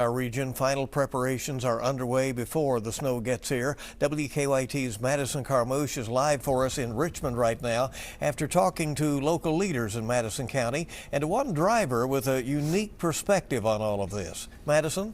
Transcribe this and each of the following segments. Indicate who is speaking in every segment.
Speaker 1: Our region, final preparations are underway before the snow gets here. WKYT's Madison Carmouche is live for us in Richmond right now after talking to local leaders in Madison County and to one driver with a unique perspective on all of this. Madison?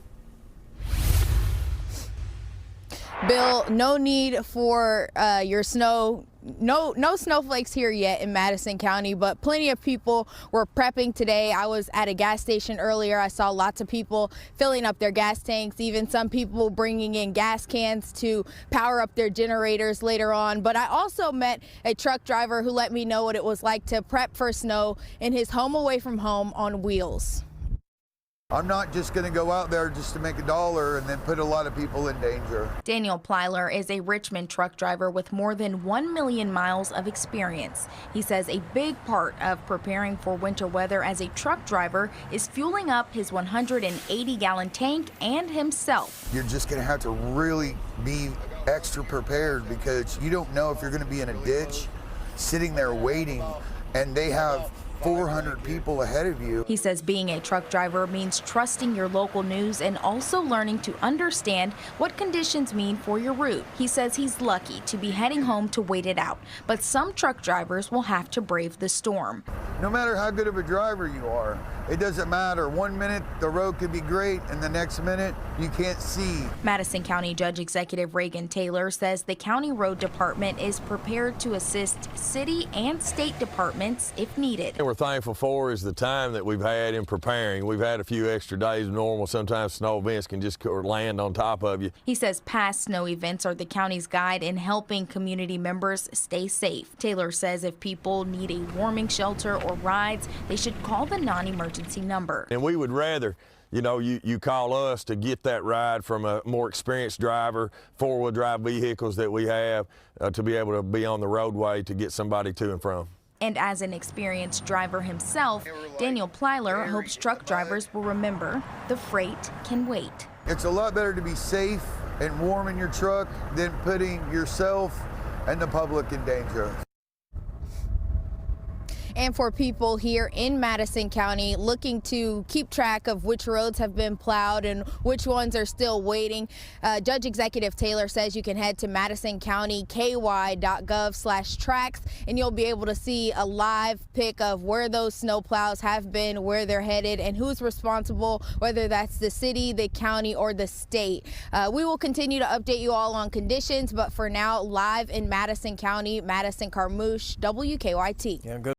Speaker 2: Bill, no need for your snow. No snowflakes here yet in Madison County, but plenty of people were prepping today. I was at a gas station earlier. I saw lots of people filling up their gas tanks, even some people bringing in gas cans to power up their generators later on. But I also met a truck driver who let me know what it was like to prep for snow in his home away from home on wheels.
Speaker 3: I'm not just going to go out there just to make $1 and then put a lot of people in danger.
Speaker 4: Daniel Plyler is a Richmond truck driver with more than 1 million miles of experience. He says a big part of preparing for winter weather as a truck driver is fueling up his 180-gallon tank and himself.
Speaker 3: You're just going to have to really be extra prepared because you don't know if you're going to be in a ditch sitting there waiting and they have 400 people ahead of you.
Speaker 4: He says being a truck driver means trusting your local news and also learning to understand what conditions mean for your route. He says he's lucky to be heading home to wait it out, but some truck drivers will have to brave the storm.
Speaker 3: No matter how good of a driver you are, it doesn't matter. 1 minute the road could be great and the next minute you can't see.
Speaker 4: Madison County Judge Executive Reagan Taylor says the county road department is prepared to assist city and state departments if needed.
Speaker 5: We're thankful for is the time that we've had in preparing. We've had a few extra days of normal. Sometimes snow events can just land on top of you.
Speaker 4: He says past snow events are the county's guide in helping community members stay safe. Taylor says if people need a warming shelter or rides, they should call the non-emergency number.
Speaker 5: And we would rather, you call us to get that ride from a more experienced driver, four-wheel drive vehicles that we have to be able to be on the roadway to get somebody to and from.
Speaker 4: And as an experienced driver himself, Daniel Plyler hopes truck drivers will remember the freight can wait.
Speaker 3: It's a lot better to be safe and warm in your truck than putting yourself and the public in danger.
Speaker 2: And for people here in Madison County looking to keep track of which roads have been plowed and which ones are still waiting, Judge Executive Taylor says you can head to madisoncountyky.gov/tracks and you'll be able to see a live pic of where those snow plows have been, where they're headed, and who's responsible, whether that's the city, the county, or the state. We will continue to update you all on conditions, but for now, live in Madison County, Madison Carmouche, WKYT.
Speaker 1: Yeah, good.